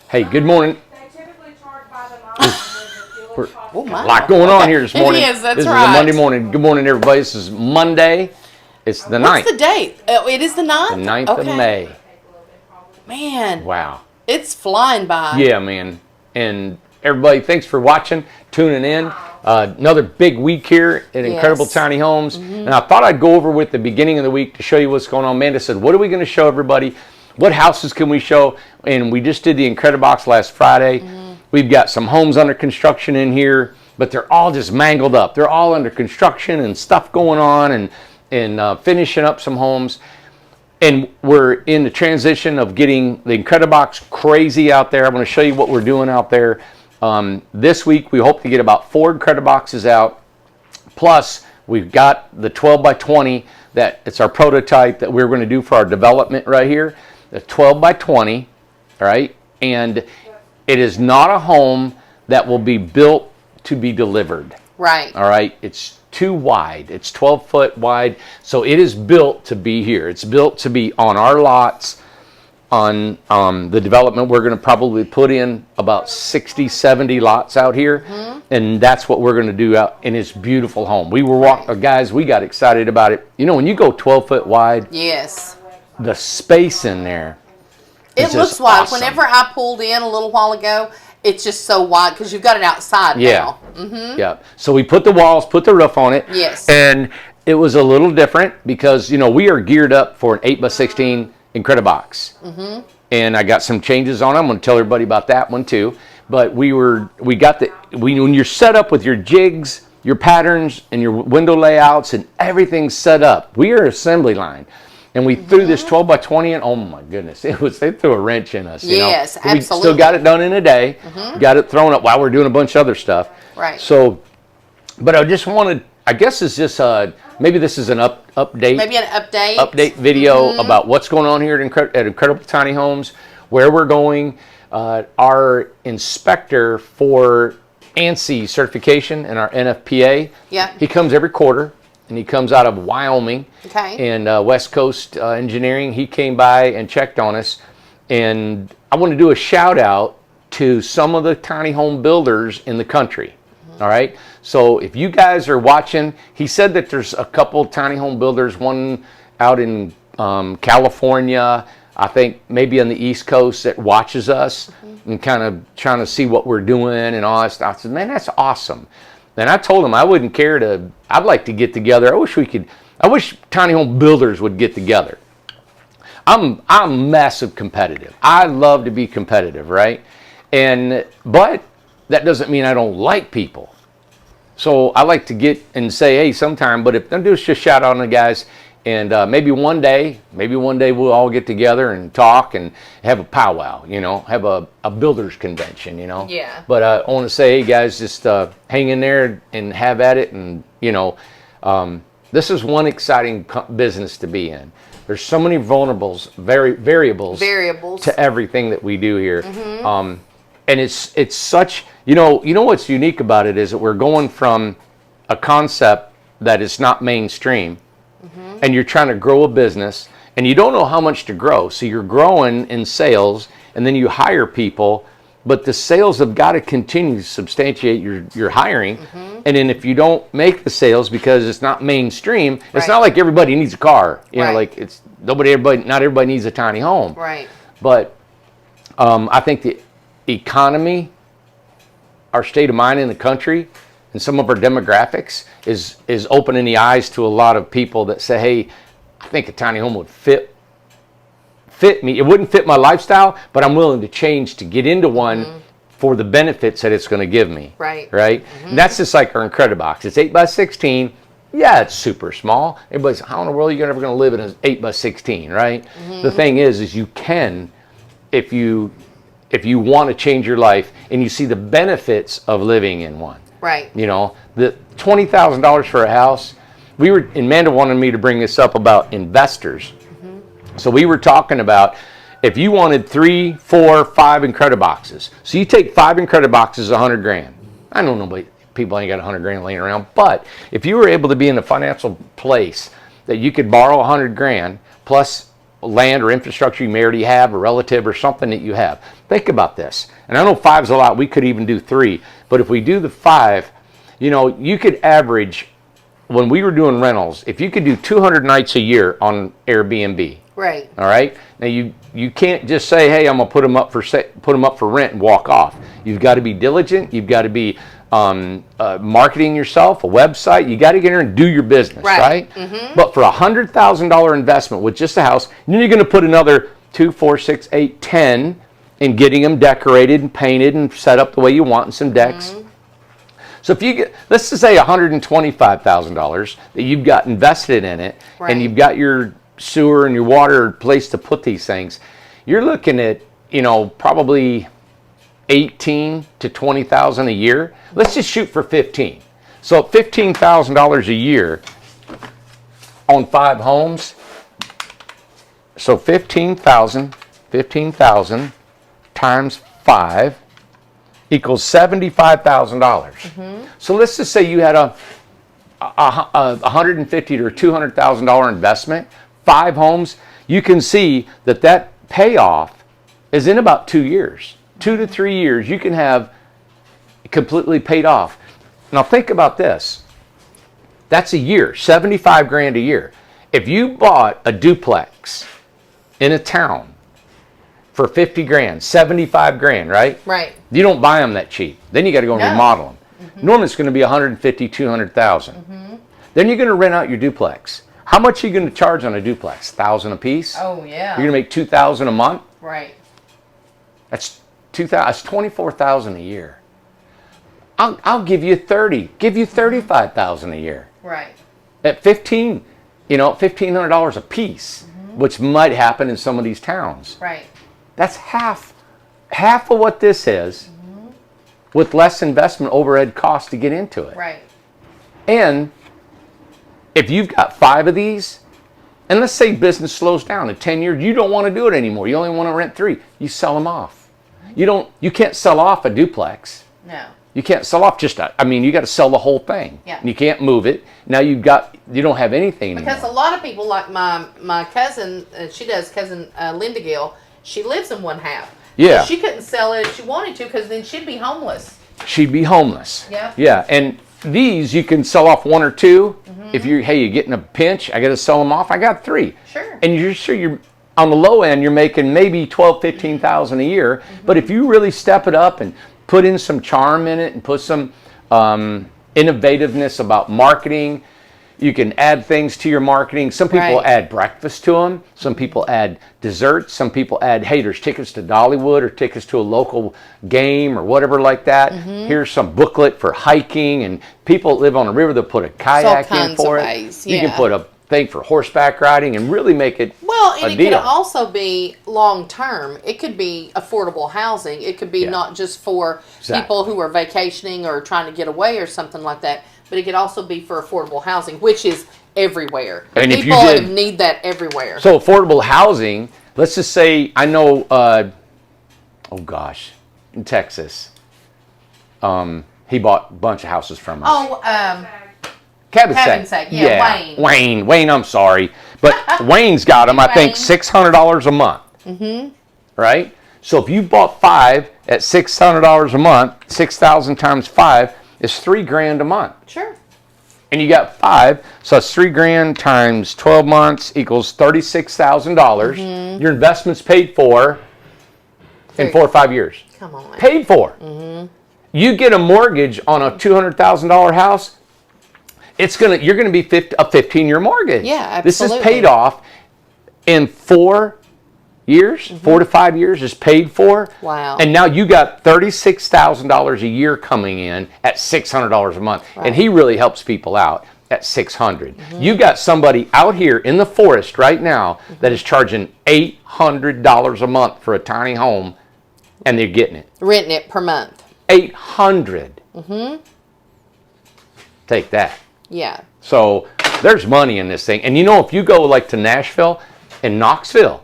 Hey, good morning. They typically charge by the mile with the fuel A cost. lot going on here this morning. It is, that's this right. is a Monday morning. Good morning, everybody. This is Monday. It's the 9th. What's the date? Oh, it is the 9th? The 9th of May. Man. Wow. It's flying by. Yeah, man. And everybody, thanks for watching, tuning in. Another big week here at Incredible Tiny Homes. And I thought I'd go over with the beginning of the week to show you what's going on. Amanda said, what are we going to show everybody? What houses can we show? And we just did the Incred-I-Box last Friday. We've got some homes under construction in here, but they're all just mangled up. They're all under construction and stuff going on and finishing up some homes. And we're in the transition of getting the Incred-I-Box crazy out there. I'm going to show you what we're doing out there. This week, we hope to get about 4 Incred-I-Boxes out. Plus, we've got the 12 by 20 that it's our prototype that we're going to do for our development right here. The 12 by 20, all right? And it is not a home that will be built to be delivered. Right. All right? It's too wide. It's 12 foot wide. So it is built to be here. It's built to be on our lots. On the development, we're going to probably put in about 60, 70 lots out here. And that's what we're going to do out in this beautiful home. We were guys, we got excited about it. You know, when you go 12 foot wide, Yes. the space in there. It looks wide. Awesome. Whenever I pulled in a little while ago, it's just so wide because you've got it outside now. Yeah. So we put the walls, put the roof on it. Yes. And it was a little different because, you know, we are geared up for an 8x16 Incred-I-Box. And I got some changes on them. I'm going to tell everybody about that one too. But when you're set up with your jigs, your patterns, and your window layouts, and everything's set up, we are assembly line. And we threw this 12 by 20 in. Oh my goodness, they threw a wrench in us. Yes, absolutely. We still absolutely. got it done in a day. Got it thrown up while we're doing a bunch of other stuff. Right. So, but I just wanted, I guess it's just maybe this is an update. Maybe an update. Update video about what's going on here at Incredible Tiny Homes, where we're going. Our inspector for ANSI certification and our NFPA. Yeah. He comes every quarter. And he comes out of Wyoming and West Coast Engineering. He came by and checked on us. And I want to do a shout out to some of the tiny home builders in the country. All right. So if you guys are watching, he said that there's a couple tiny home builders, one out in California, I think maybe on the East Coast, that watches us and kind of trying to see what we're doing and all that stuff. I said, man, that's awesome. And I told him I wouldn't care I'd like to get together. I wish tiny home builders would get together. I'm massive competitive. I love to be competitive, right? But that doesn't mean I don't like people. So I like to get and say, hey, sometime, but if I'm do is just shout out on the guys. And maybe one day we'll all get together and talk and have a powwow, have a builders convention, Yeah. But I want to say, hey guys, just hang in there and have at it. And, this is one exciting business to be in. There's so many variables to everything that we do here. And it's such, what's unique about it is that we're going from a concept that is not mainstream. And you're trying to grow a business and you don't know how much to grow. So you're growing in sales and then you hire people, but the sales have got to continue to substantiate your hiring. And then if you don't make the sales because it's not mainstream, it's not like everybody needs a car. Like not everybody needs a tiny home. Right. But I think the economy, our state of mind in the country, and some of our demographics is opening the eyes to a lot of people that say, hey, I think a tiny home would fit me. It wouldn't fit my lifestyle, but I'm willing to change to get into one for the benefits that it's going to give me. Right. And that's just like our Incred-I-Box. It's 8x16. Yeah, it's super small. Everybody's, how in the world are you ever going to live in an 8x16, right? The thing is you can, if you want to change your life and you see the benefits of living in one. Right. The $20,000 for a house. Amanda wanted me to bring this up about investors. So we were talking about if you wanted 3, 4, 5 Incred-I-Boxes. So you take 5 Incred-I-Boxes, $100,000. I don't know, but people ain't got $100,000 laying around. But if you were able to be in a financial place that you could borrow $100,000 plus land or infrastructure you may already have, a relative or something that you have, Think about this. And I know 5's a lot. We could even do 3. But if we do the 5, you know, you could average, when we were doing rentals, if you could do 200 nights a year on Airbnb. Right. All right. Now you can't just say, hey, I'm gonna put them up for rent and walk off. You've got to be diligent. You've got to be marketing yourself, a website. You got to get in there and do your business, right? But for $100,000 investment with just a house, then you're going to put another 2, 4, 6, 8, 10 in getting them decorated and painted and set up the way you want, and some decks. So if you get, let's just say $125,000 that you've got invested in it, and you've got your sewer and your water place to put these things, you're looking at, you know, probably 18 to 20,000 a year. Let's just shoot for 15. So $15,000 a year on 5 homes. So 15,000 times 5 equals $75,000. So let's just say you had a $150,000 to $200,000 investment, 5 homes. You can see that payoff is in about 2 years. 2 to 3 years, you can have completely paid off. Now think about this. That's a year, 75 grand a year. If you bought a duplex in a town for 50 grand, 75 grand, right? Right. You don't buy them that cheap. Then you got to go and remodel them. Normally it's going to be 150, 200,000. Then you're going to rent out your duplex. How much are you going to charge on a duplex? $1,000 a piece? Oh, yeah. You're going to make $2,000 a month? Right. That's $24,000 a year. I'll give you 30. Give you $35,000 a year. Right. At $1,500 a piece, which might happen in some of these towns. Right. That's half of what this is, with less investment overhead costs to get into it. Right. And if you've got 5 of these, and let's say business slows down in 10 years, you don't want to do it anymore. You only want to rent 3. You sell them off. You can't sell off a duplex. No. You can't sell off just you got to sell the whole thing. Yeah. And you can't move it. Now you don't have anything because anymore. a lot of people, like my cousin, cousin Linda Gill, she lives in one half. Yeah. So she couldn't sell it if she wanted to, because then she'd be homeless. She'd be homeless. Yeah. Yeah. And these you can sell off 1 or 2. If you're getting a pinch, I got to sell them off. I got 3. Sure. And you're on the low end, you're making maybe $12,000-15,000 a year. But if you really step it up and put in some charm in it and put some innovativeness about marketing, you can add things to your marketing. Some people add breakfast to them. Some people add desserts. Some people add, hey, there's tickets to Dollywood or tickets to a local game or whatever like that. Here's some booklet for hiking. And people that live on the river, they'll put a kayak in for it. You can put a thing for horseback riding and really make it it could also be long term. It could be affordable housing. It could be not just for people who are vacationing or trying to get away or something like that, but it could also be for affordable housing, which is everywhere. And people need that everywhere. So affordable housing, let's just say, I know, in Texas, he bought a bunch of houses from us. Cabinsack. Yeah, Wayne, I'm sorry. But Wayne's got them, I think, $600 a month. Right? So if you bought 5 at $600 a month, 6,000 times 5 is $3,000 a month. Sure. And you got 5, so it's $3,000 times 12 months equals $36,000. Your investment's paid for in 4 or 5 years. Come on. Paid for. You get a mortgage on a $200,000 house, you're gonna be a 15-year mortgage. Yeah, absolutely. This is paid off in 4 years, 4 to 5 years is paid for. Wow. And now you got $36,000 a year coming in at $600 a month. Right. And he really helps people out at $600. You got somebody out here in the forest right now that is charging $800 a month for a tiny home, and they're getting it. Renting it per month. $800. Take that. Yeah. So there's money in this thing. And if you go like to Nashville and Knoxville,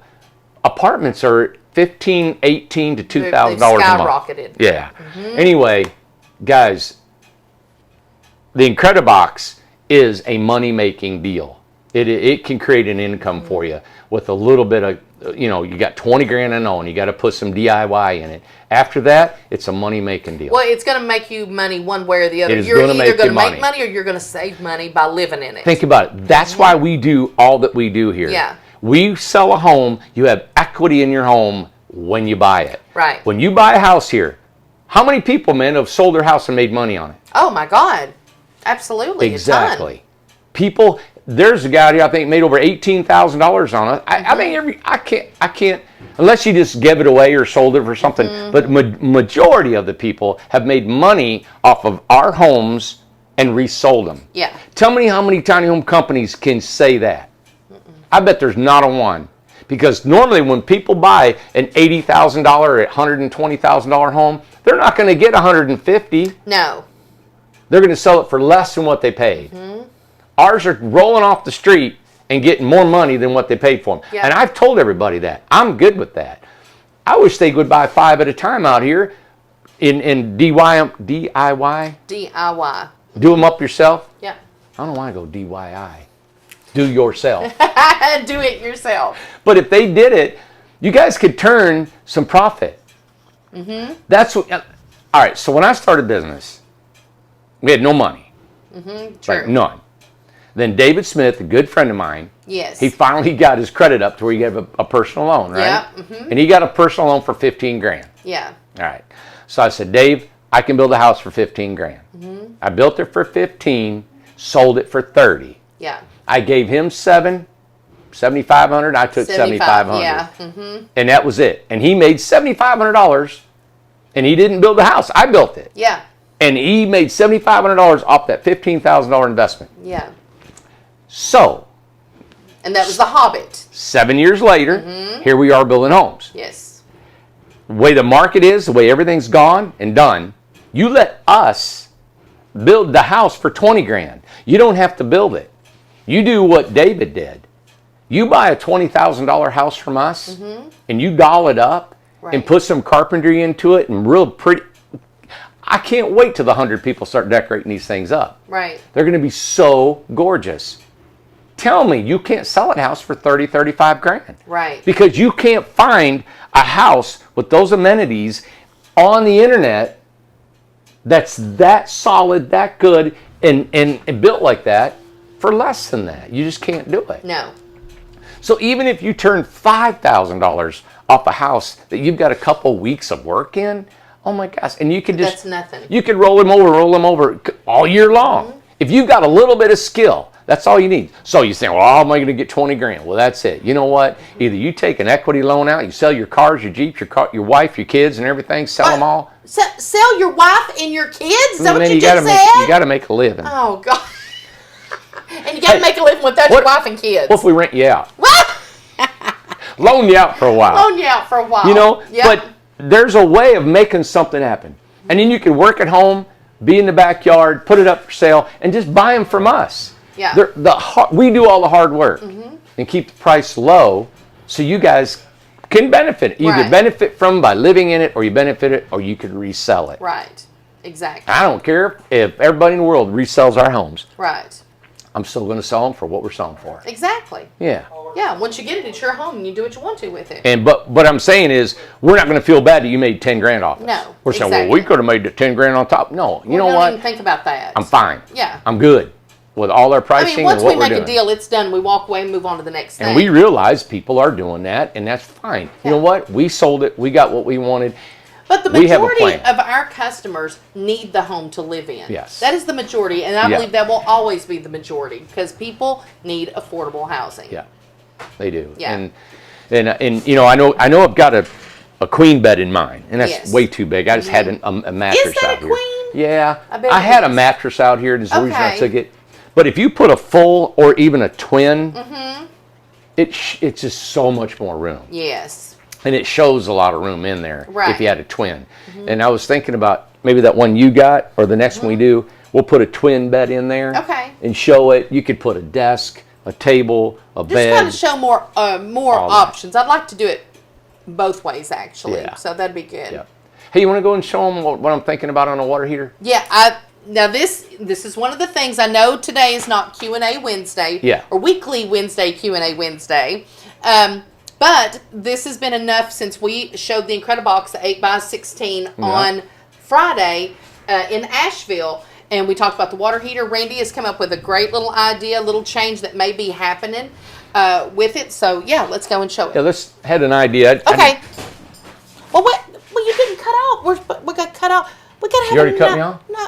apartments are $1,500, $1,800 to $2,000 a month. Skyrocketed. Yeah. Anyway, guys, the Incred-I-Box is a money-making deal. It can create an income for you with a little bit of, you got 20 grand in on, you got to put some DIY in it. After that, it's a money-making deal. Well, it's going to make you money one way or the other. It is You're gonna either make going you to make money. money or you're going to save money by living in it. Think about it. That's why we do all that we do here. Yeah. We sell a home, you have equity in your home when you buy it. Right. When you buy a house here, how many people, man, have sold their house and made money on it? Oh, my God. Absolutely. Exactly. A ton. People, there's a guy here I think made over $18,000 on it. I mean, I can't, unless you just give it away or sold it for something. But majority of the people have made money off of our homes and resold them. Yeah. Tell me how many tiny home companies can say that. I bet there's not a one. Because normally when people buy an $80,000 or $120,000 home, they're not going to get $150,000. No. They're going to sell it for less than what they paid. Ours are rolling off the street and getting more money than what they paid for them. Yeah. And I've told everybody that. I'm good with that. I wish they would buy 5 at a time out here in DIY. DIY. Do them up yourself. Yeah. I don't want to go DIY. Do yourself. Do it yourself. But if they did it, you guys could turn some profit. That's what. All right. So when I started business, we had no money. True. Like none. Then David Smith, a good friend of mine, Yes. he finally got his credit up to where he gave a personal loan, right? Yeah. And he got a personal loan for 15 grand. Yeah. All right. So I said, Dave, I can build a house for 15 grand. I built it for 15, sold it for 30. Yeah. I gave him 7,500. I took 7,500. Yeah. And that was it. And he made $7,500, and he didn't build the house. I built it. Yeah. And he made $7,500 off that $15,000 investment. Yeah. So, And that was The Hobbit. 7 years later, here we are building homes. Yes. The way the market is, the way everything's gone and done, you let us build the house for 20 grand. You don't have to build it. You do what David did. You buy a $20,000 house from us and you doll it up and put some carpentry into it and real pretty. I can't wait till the 100 people start decorating these things up. Right. They're going to be so gorgeous. Tell me you can't sell a house for 30, 35 grand. Right. Because you can't find a house with those amenities on the internet that's that solid, that good, and built like that for less than that. You just can't do it. No. So even if you turn $5,000 off a house that you've got a couple weeks of work in, oh my gosh, and you can just... That's nothing. You can roll them over all year long. If you've got a little bit of skill, that's all you need. So you say, well, how am I going to get 20 grand? Well, that's it. You know what? Either you take an equity loan out, you sell your cars, your Jeeps, your wife, your kids, and everything, sell them all. Sell your wife and your kids? Is that what you gotta just said? You got to make a living. Oh, God. And you got to make a living without your wife and kids. What if we rent you out? What? Loan you out for a while. Loan you out for a while. You know, Yep. but there's a way of making something happen. And then you can work at home, be in the backyard, put it up for sale, and just buy them from us. Yeah. We do all the hard work and keep the price low so you guys can benefit. Either benefit from by living in it, or you benefit it, or you could resell it. Right. Exactly. I don't care if everybody in the world resells our homes. Right. I'm still going to sell them for what we're selling for. Exactly. Yeah. Yeah. Once you get it, it's your home, and you do what you want to with it. And but what I'm saying is, we're not going to feel bad that you made 10 grand off us. No, We're saying, exactly. well, we could have made the 10 grand on top. No, you know don't what? even think about that. I'm fine. Yeah. I'm good with all our I pricing mean, once and what we we're make doing. a deal, it's done. We walk away and move on to the next thing. And we realize people are doing that, and that's fine. You know what? We sold it. We got what we wanted. But the We have a majority plan. of our customers need the home to live in. Yes. That is the majority, and I Yeah. believe that will always be the majority because people need affordable housing. Yeah, they do. Yeah. And you know, I know I've got a queen bed in mind, and that's Yes. way too big. I just had a mattress Is that out a here. queen? Yeah, I bet I it had a is. mattress out here, and there's the reason I Okay. took it. But if you put a full or even a twin, it's just so much more room. Yes. And it shows a lot of room in there Right. if you had a twin. And I was thinking about maybe that one you got or the next one we do, we'll put a twin bed in there. Okay. And show it. You could put a desk, a table, a Just bed. kind of show more All that. options. I'd like to do it both ways, actually. Yeah. So that'd be good. Yeah. Hey, you want to go and show them what I'm thinking about on a water heater? Yeah, Now this is one of the things I know today is not Q&A Wednesday. Yeah. Or weekly Wednesday Q&A Wednesday. But this has been enough since we showed the Incred-I-Box, the 8x16 on Friday in Asheville. And we talked about the water heater. Randy has come up with a great little idea, a little change that may be happening with it. So, yeah, let's go and show it. Yeah, let's had an idea. Okay. Well, what? Well, you didn't cut out. We got cut out. We got to have You already cut me off? No.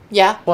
Yeah. What?